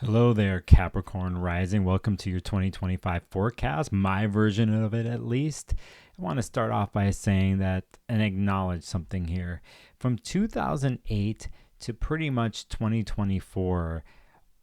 Hello there, Capricorn Rising. Welcome to your 2025 forecast, my version of it at least. I want to start off by saying that and acknowledge something here. From 2008 to pretty much 2024,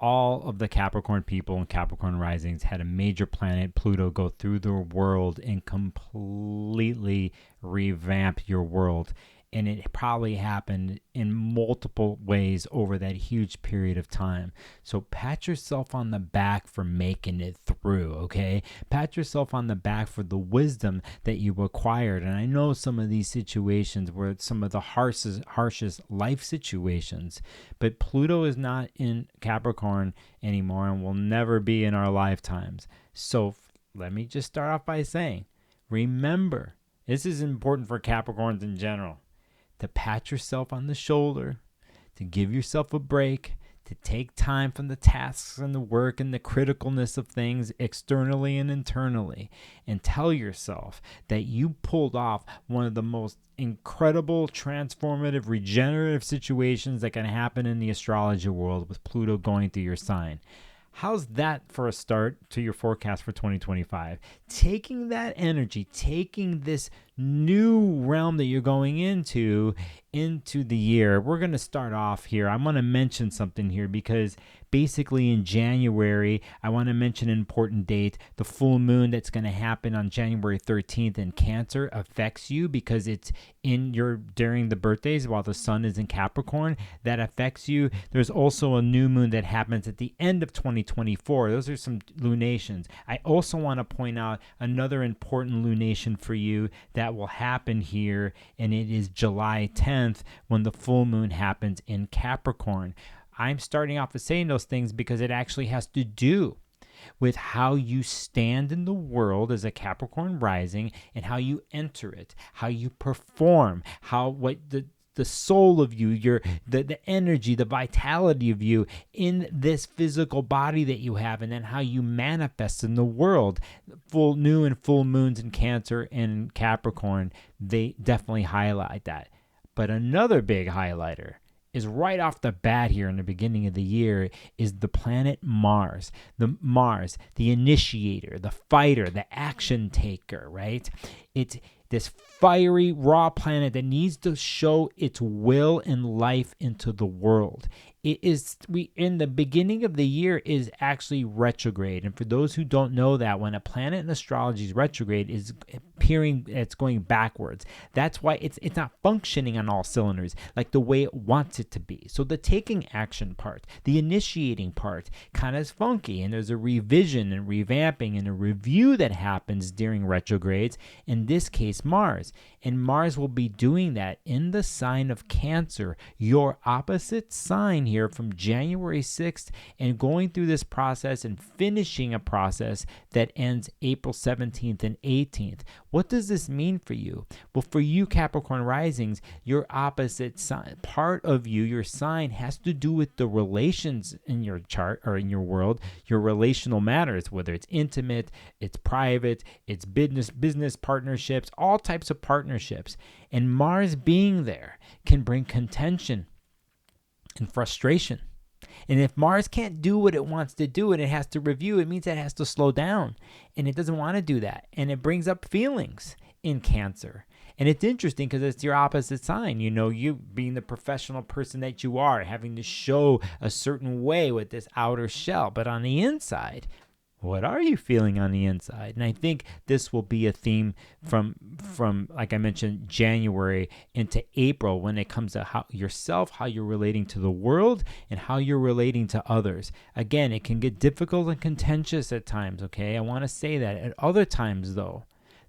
all of the Capricorn people and Capricorn risings had a major planet, Pluto, go through the world and completely revamp your world. And it probably happened in multiple ways over that huge period of time. So pat yourself on the back for making it through, okay? Pat yourself on the back for the wisdom that you acquired. And I know some of these situations were some of the harshest life situations, but Pluto is not in Capricorn anymore and will never be in our lifetimes. So let me just start off by saying, remember, this is important for Capricorns in general, to pat yourself on the shoulder, to give yourself a break, to take time from the tasks and the work and the criticalness of things externally and internally, and tell yourself that you pulled off one of the most incredible, transformative, regenerative situations that can happen in the astrology world with Pluto going through your sign. How's that for a start to your forecast for 2025? Taking that energy, taking this new realm that you're going into the year. We're going to start off here. I'm going to mention something here because basically in January, I want to mention an important date. The full moon that's going to happen on January 13th in Cancer affects you because it's during the birthdays while the sun is in Capricorn. That affects you. There's also a new moon that happens at the end of 2024. Those are some lunations. I also want to point out another important lunation for you that will happen here, and it is July 10th when the full moon happens in Capricorn. I'm starting off with saying those things because it actually has to do with how you stand in the world as a Capricorn rising and how you enter it, how you perform, the soul of you, the energy, the vitality of you in this physical body that you have, and then how you manifest in the world. Full new and full moons in Cancer and Capricorn, they definitely highlight that. But another big highlighter is right off the bat here in the beginning of the year is the planet Mars. The initiator, the fighter, the action taker, right? It's this fiery, raw planet that needs to show its will and life into the world. In the beginning of the year is actually retrograde. And for those who don't know that, when a planet in astrology is retrograde, is appearing, it's going backwards. That's why it's not functioning on all cylinders like the way it wants it to be. So the taking action part, the initiating part, kind of is funky. And there's a revision and revamping and a review that happens during retrogrades. In this case, Mars. And Mars will be doing that in the sign of Cancer, your opposite sign here from January 6th, and going through this process and finishing a process that ends April 17th and 18th. What does this mean for you? Well, for you Capricorn risings, your opposite sign, part of you, your sign, has to do with the relations in your chart or in your world, your relational matters, whether it's intimate, it's private, it's business partnerships, all types of partnerships. And Mars being there can bring contention and frustration. And if Mars can't do what it wants to do and it has to review, it means it has to slow down. And it doesn't want to do that. And it brings up feelings in Cancer. And it's interesting because it's your opposite sign. You know, you being the professional person that you are, having to show a certain way with this outer shell. But on the inside, what are you feeling on the inside? And I think this will be a theme from like I mentioned, January into April when it comes to how you're relating to the world and how you're relating to others. Again, it can get difficult and contentious at times, okay? I want to say that. At other times, though,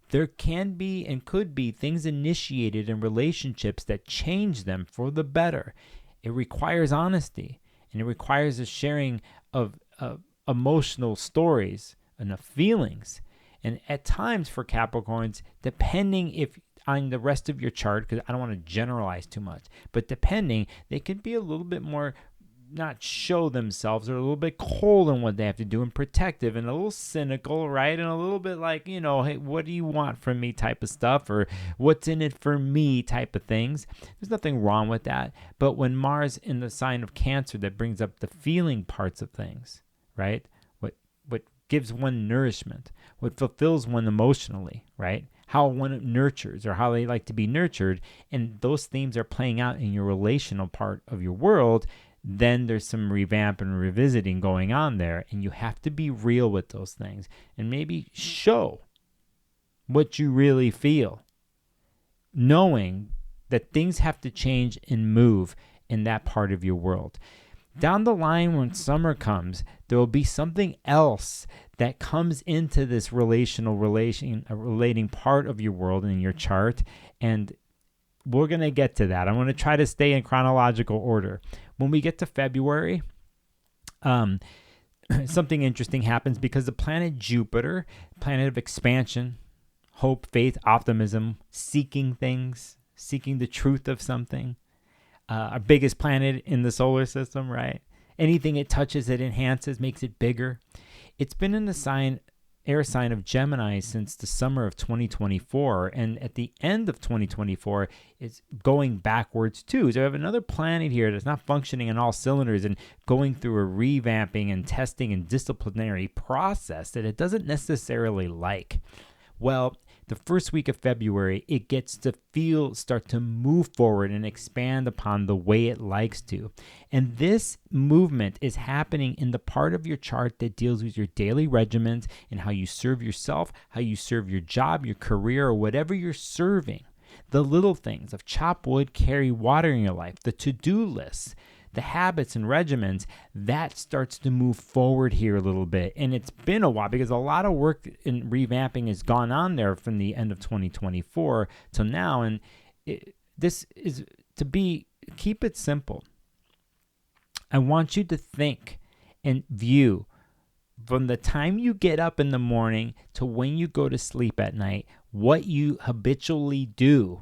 there can be and could be things initiated in relationships that change them for the better. It requires honesty, and it requires a sharing of emotional stories and of feelings. And at times for Capricorns, depending if on the rest of your chart, because I don't want to generalize too much, but depending, they could be a little bit more not show themselves. They're a little bit cold in what they have to do and protective and a little cynical, right? And a little bit like, hey, what do you want from me type of stuff, or what's in it for me type of things. There's nothing wrong with that. But when Mars in the sign of Cancer, that brings up the feeling parts of things, right? What gives one nourishment, what fulfills one emotionally, right? How one nurtures or how they like to be nurtured. And those themes are playing out in your relational part of your world. Then there's some revamp and revisiting going on there, and you have to be real with those things and maybe show what you really feel, knowing that things have to change and move in that part of your world. Down the line, when summer comes, there will be something else that comes into this relating part of your world in your chart, and we're going to get to that. I'm going to try to stay in chronological order. When we get to February, something interesting happens because the planet Jupiter, planet of expansion, hope, faith, optimism, seeking things, seeking the truth of something, our biggest planet in the solar system, right? Anything it touches, it enhances, makes it bigger. It's been in the air sign of Gemini since the summer of 2024, and at the end of 2024, it's going backwards too. So we have another planet here that's not functioning on all cylinders and going through a revamping and testing and disciplinary process that it doesn't necessarily like. Well, the first week of February, it gets to start to move forward and expand upon the way it likes to. And this movement is happening in the part of your chart that deals with your daily regimens and how you serve yourself, how you serve your job, your career, or whatever you're serving. The little things of chop wood, carry water in your life, the to-do lists, the habits and regimens, that starts to move forward here a little bit. And it's been a while because a lot of work in revamping has gone on there from the end of 2024 till now. And this is keep it simple. I want you to think and view from the time you get up in the morning to when you go to sleep at night, what you habitually do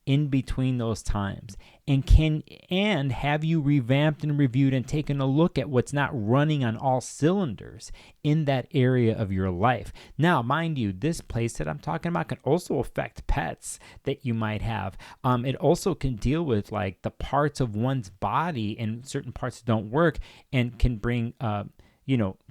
in between those times, and have you revamped and reviewed and taken a look at what's not running on all cylinders in that area of your life. Now, mind you, this place that I'm talking about can also affect pets that you might have. It also can deal with like the parts of one's body and certain parts that don't work and can bring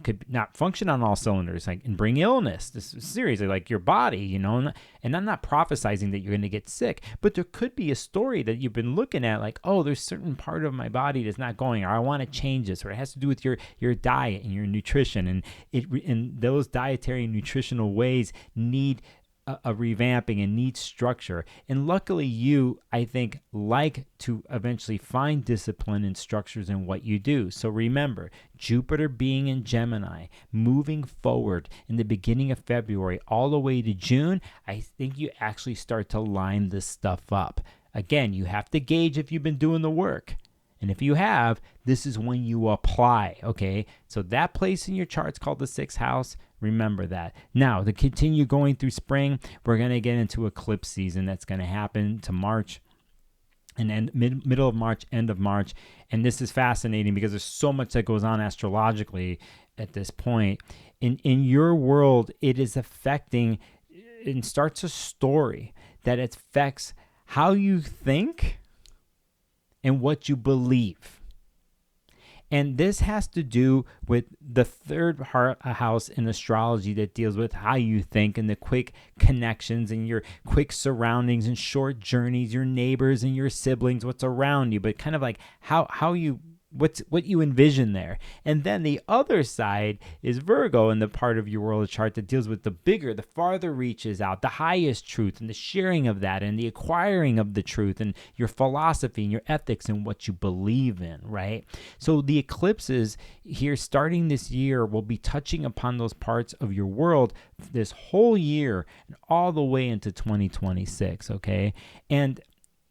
could not function on all cylinders, like, and bring illness. This is seriously like your body, and I'm not prophesizing that you're going to get sick, but there could be a story that you've been looking at, like, oh, there's certain part of my body that's not going, or I want to change this, or it has to do with your diet and your nutrition, and those dietary and nutritional ways need a revamping and need structure. And luckily you, I think, like to eventually find discipline and structures in what you do. So remember, Jupiter being in Gemini, moving forward in the beginning of February all the way to June, I think you actually start to line this stuff up. Again, you have to gauge if you've been doing the work. And if you have, this is when you apply, okay? So that place in your chart is called the 6th house. Remember that. Now, to continue going through spring, we're going to get into eclipse season. That's going to happen to March and end, middle of March, end of March. And this is fascinating because there's so much that goes on astrologically at this point. In your world, it is affecting and starts a story that affects how you think and what you believe. And this has to do with the 3rd house in astrology that deals with how you think and the quick connections and your quick surroundings and short journeys, your neighbors and your siblings, what's around you, but kind of like how you what you envision there. And then the other side is Virgo in the part of your world chart that deals with the bigger, the farther reaches out, the highest truth and the sharing of that and the acquiring of the truth and your philosophy and your ethics and what you believe in, right? So the eclipses here starting this year will be touching upon those parts of your world this whole year and all the way into 2026, okay? And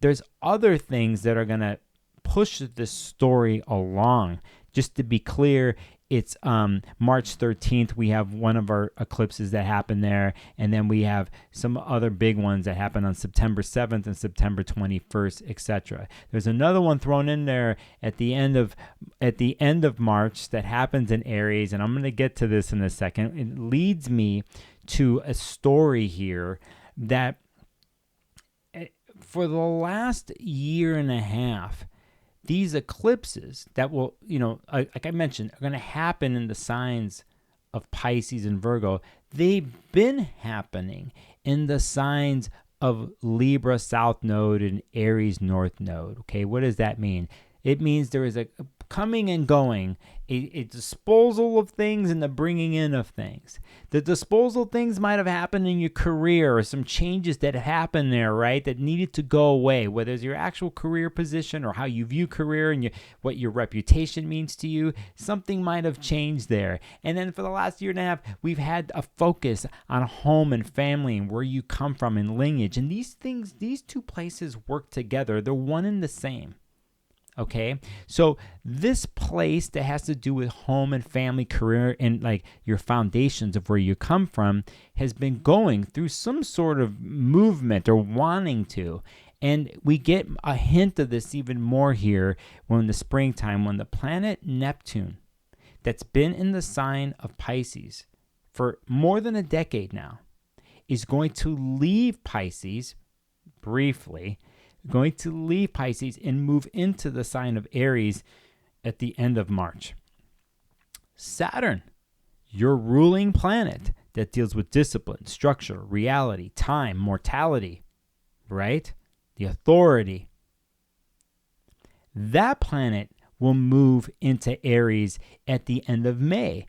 there's other things that are going to push this story along Just to be clear, it's March 13th. We have one of our eclipses that happen there, and then we have some other big ones that happen on September 7th and September 21st, etc. There's another one thrown in there at the end of March that happens in Aries, and I'm going to get to this in a second. It leads me to a story here that for the last year and a half, these eclipses that will, like I mentioned, are going to happen in the signs of Pisces and Virgo. They've been happening in the signs of Libra South Node and Aries North Node. Okay, what does that mean? It means there is a coming and going, a disposal of things and the bringing in of things. The disposal things might have happened in your career or some changes that happened there, right, that needed to go away, whether it's your actual career position or how you view career and what your reputation means to you. Something might have changed there. And then for the last year and a half, we've had a focus on home and family and where you come from and lineage. And these two places work together. They're one and the same. Okay, so this place that has to do with home and family, career, and like your foundations of where you come from has been going through some sort of movement or wanting to. And we get a hint of this even more here when the springtime, when the planet Neptune, that's been in the sign of Pisces for more than a decade now, is going to leave Pisces briefly, going to leave Pisces and move into the sign of Aries at the end of March. Saturn, your ruling planet that deals with discipline, structure, reality, time, mortality, right? The authority. That planet will move into Aries at the end of May.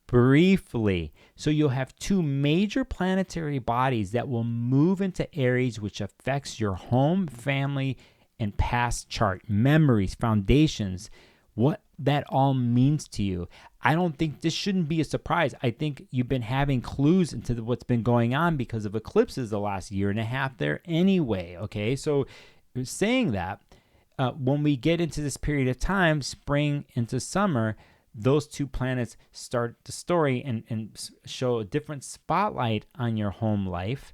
Briefly. So you'll have two major planetary bodies that will move into Aries, which affects your home, family, and past chart, memories, foundations, what that all means to you. I don't think this shouldn't be a surprise. I think you've been having clues into what's been going on because of eclipses the last year and a half there anyway, okay? So saying that, when we get into this period of time, spring into summer, those two planets start the story and show a different spotlight on your home life,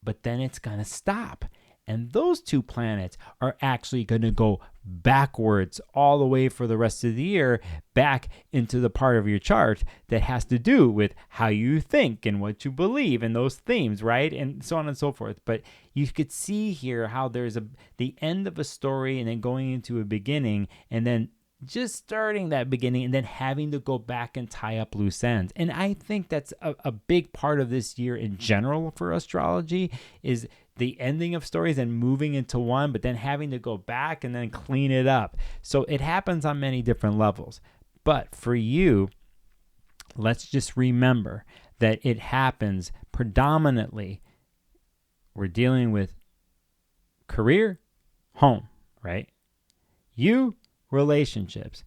but then it's going to stop. And those two planets are actually going to go backwards all the way for the rest of the year, back into the part of your chart that has to do with how you think and what you believe and those themes, right? And so on and so forth. But you could see here how there's the end of a story and then going into a beginning, and then just starting that beginning and then having to go back and tie up loose ends. And I think that's a big part of this year in general for astrology, is the ending of stories and moving into one, but then having to go back and then clean it up. So it happens on many different levels. But for you, let's just remember that it happens predominantly, we're dealing with career, home, right? Relationships.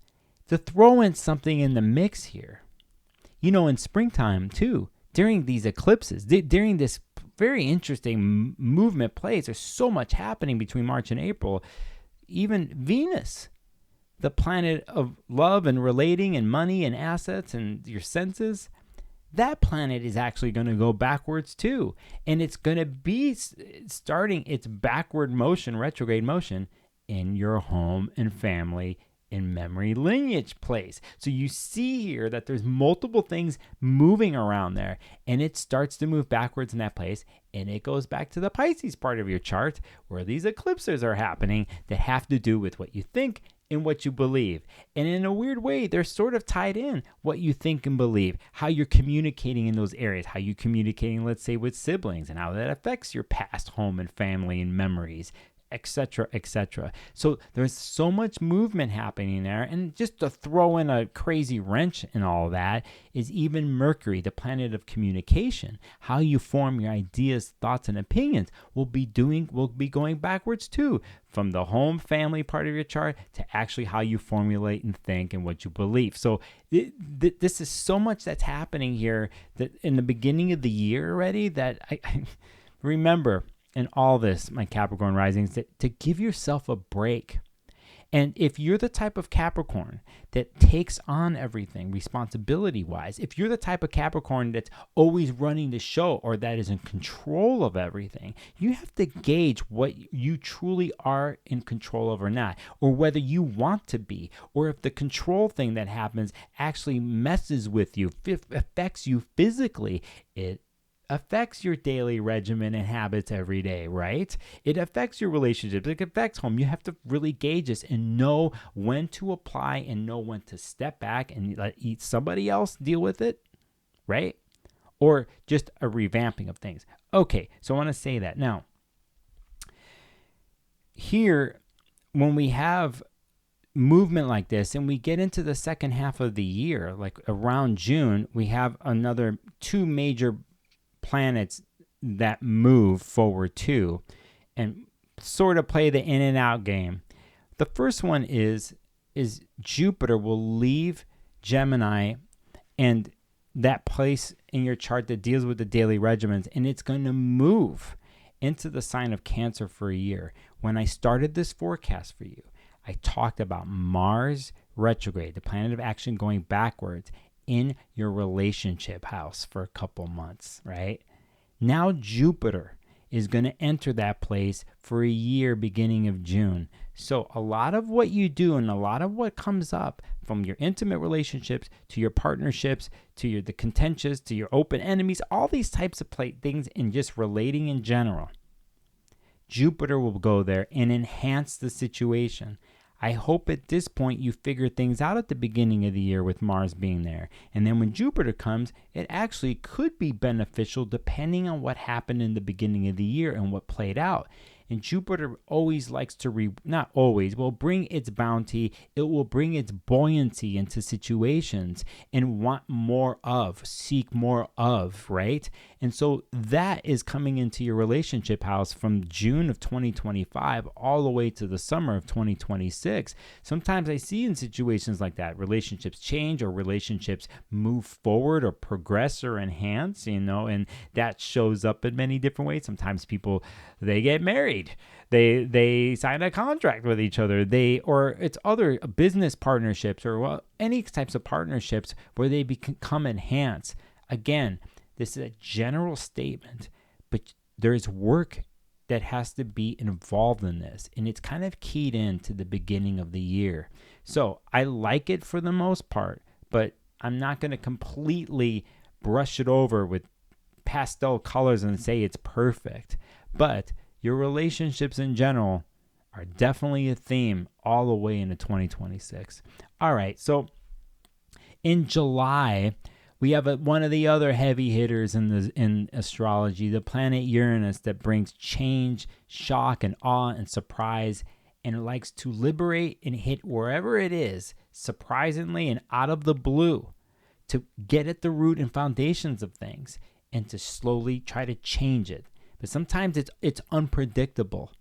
To throw in something in the mix here, in springtime too, during these eclipses, during this very interesting movement plays, there's so much happening between March and April. Even Venus, the planet of love and relating and money and assets and your senses, that planet is actually going to go backwards too. And it's going to be starting its backward motion, retrograde motion, in your home and family in memory lineage place. So you see here that there's multiple things moving around there, and it starts to move backwards in that place, and it goes back to the Pisces part of your chart where these eclipses are happening that have to do with what you think and what you believe. And in a weird way, they're sort of tied in, what you think and believe, how you're communicating in those areas, how you're communicating, let's say, with siblings, and how that affects your past home and family and memories, etc., etc. So there's so much movement happening there. And just to throw in a crazy wrench in all that is even Mercury, the planet of communication. How you form your ideas, thoughts, and opinions will be going backwards too, from the home family part of your chart to actually how you formulate and think and what you believe. So this is so much that's happening here that in the beginning of the year already, that I remember in all this, my Capricorn risings, to give yourself a break And if you're the type of Capricorn that takes on everything responsibility-wise, if you're the type of Capricorn that's always running the show or that is in control of everything, you have to gauge what you truly are in control of or not, or whether you want to be, or if the control thing that happens actually messes with you, affects you physically. It affects your daily regimen and habits every day, right? It affects your relationships. It affects home. You have to really gauge this and know when to apply and know when to step back and let somebody else deal with it, right? Or just a revamping of things. Okay, so I want to say that. Now, here, when we have movement like this and we get into the second half of the year, like around June, we have another two major planets that move forward too and sort of play the in and out game. The first one is Jupiter will leave Gemini and that place in your chart that deals with the daily regimens, and it's going to move into the sign of Cancer for a year. When I started this forecast for you, I talked about Mars retrograde, the planet of action going backwards, in your relationship house for a couple months, right? Now Jupiter is going to enter that place for a year beginning of June. So a lot of what you do and a lot of what comes up from your intimate relationships to your partnerships to the contentious to your open enemies, all these types of things in just relating in general, Jupiter will go there and enhance the situation. I hope at this point you figure things out at the beginning of the year with Mars being there. And then when Jupiter comes, it actually could be beneficial depending on what happened in the beginning of the year and what played out. And Jupiter always likes to, not always, will bring its bounty. It will bring its buoyancy into situations and want more of, seek more of, right? And so that is coming into your relationship house from June of 2025 all the way to the summer of 2026. Sometimes I see in situations like that, relationships change or relationships move forward or progress or enhance, and that shows up in many different ways. Sometimes people, they get married. They sign a contract with each other. Or it's other business partnerships or any types of partnerships where they become enhanced. Again, this is a general statement, but there's work that has to be involved in this, and it's kind of keyed into the beginning of the year. So I like it for the most part, but I'm not going to completely brush it over with pastel colors and say it's perfect. But your relationships in general are definitely a theme all the way into 2026. All right, so in July, we have one of the other heavy hitters in astrology, the planet Uranus, that brings change, shock, and awe and surprise, and likes to liberate and hit wherever it is, surprisingly and out of the blue, to get at the root and foundations of things and to slowly try to change it. But sometimes it's unpredictable.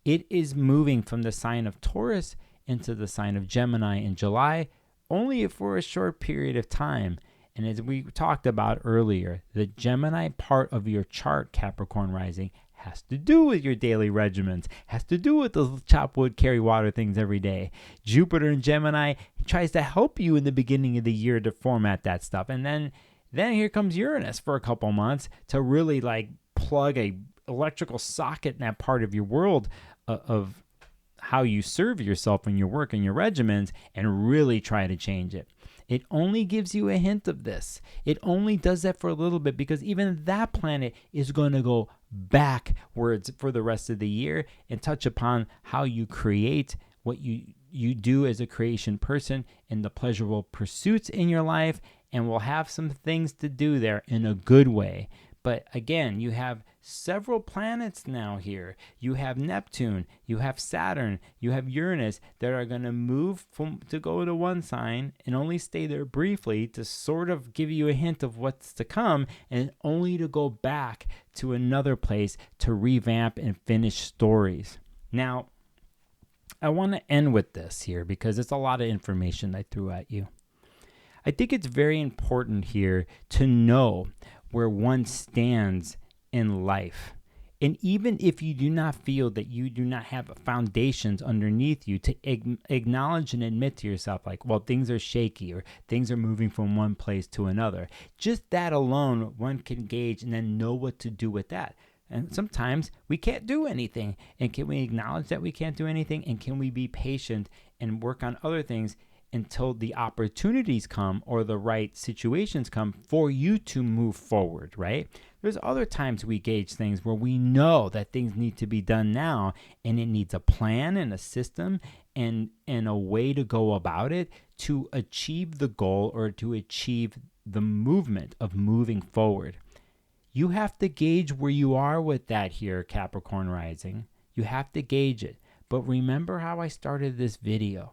It is moving from the sign of Taurus into the sign of Gemini in July, only for a short period of time. And as we talked about earlier, the Gemini part of your chart, Capricorn rising, has to do with your daily regimens, has to do with those chop wood, carry water things every day. Jupiter in Gemini tries to help you in the beginning of the year to format that stuff. And then here comes Uranus for a couple months to really plug a electrical socket in that part of your world of how you serve yourself in your work and your regimens and really try to change it. It only gives you a hint of this. It only does that for a little bit because even that planet is going to go backwards for the rest of the year and touch upon how you create what you do as a creation person and the pleasurable pursuits in your life, and we'll have some things to do there in a good way. But again, you have several planets now here. You have Neptune, you have Saturn, you have Uranus that are going to move to go to one sign and only stay there briefly to sort of give you a hint of what's to come, and only to go back to another place to revamp and finish stories. Now, I want to end with this here because it's a lot of information I threw at you. I think it's very important here to know where one stands in life. And even if you do not feel that you do not have foundations underneath you, to acknowledge and admit to yourself, like, well, things are shaky or things are moving from one place to another. Just that alone, one can gauge and then know what to do with that. And sometimes we can't do anything. And can we acknowledge that we can't do anything? And can we be patient and work on other things until the opportunities come or the right situations come for you to move forward, right? There's other times we gauge things where we know that things need to be done now, and it needs a plan and a system and a way to go about it to achieve the goal or to achieve the movement of moving forward. You have to gauge where you are with that here, Capricorn rising. You have to gauge it. But remember how I started this video.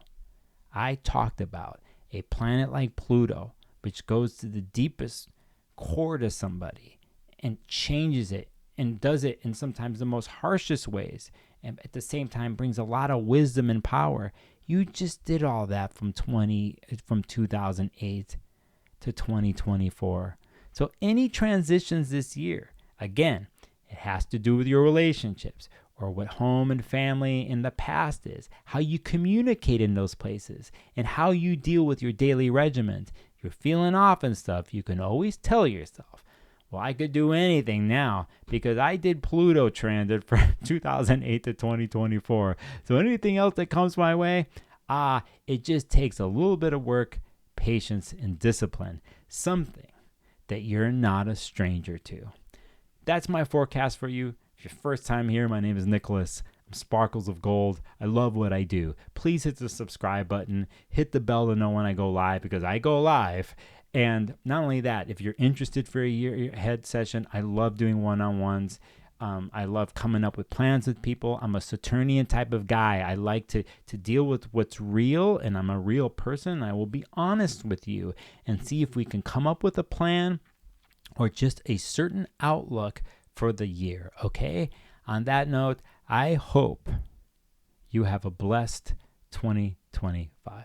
I talked about a planet like Pluto, which goes to the deepest core to somebody and changes it and does it in sometimes the most harshest ways, and at the same time brings a lot of wisdom and power. You just did all that from 2008 to 2024. So any transitions this year, again, it has to do with your relationships or what home and family in the past is, how you communicate in those places, and how you deal with your daily regiment. If you're feeling off and stuff, you can always tell yourself, well, I could do anything now because I did Pluto transit from 2008 to 2024. So anything else that comes my way, it just takes a little bit of work, patience, and discipline. Something that you're not a stranger to. That's my forecast for you. If your first time here, my name is Nicholas. I'm Sparkles of Gold. I love what I do. Please hit the subscribe button. Hit the bell to know when I go live, because I go live. And not only that, if you're interested for a year ahead session, I love doing one-on-ones. I love coming up with plans with people. I'm a Saturnian type of guy. I like to deal with what's real, and I'm a real person. I will be honest with you and see if we can come up with a plan or just a certain outlook for the year, okay? On that note, I hope you have a blessed 2025.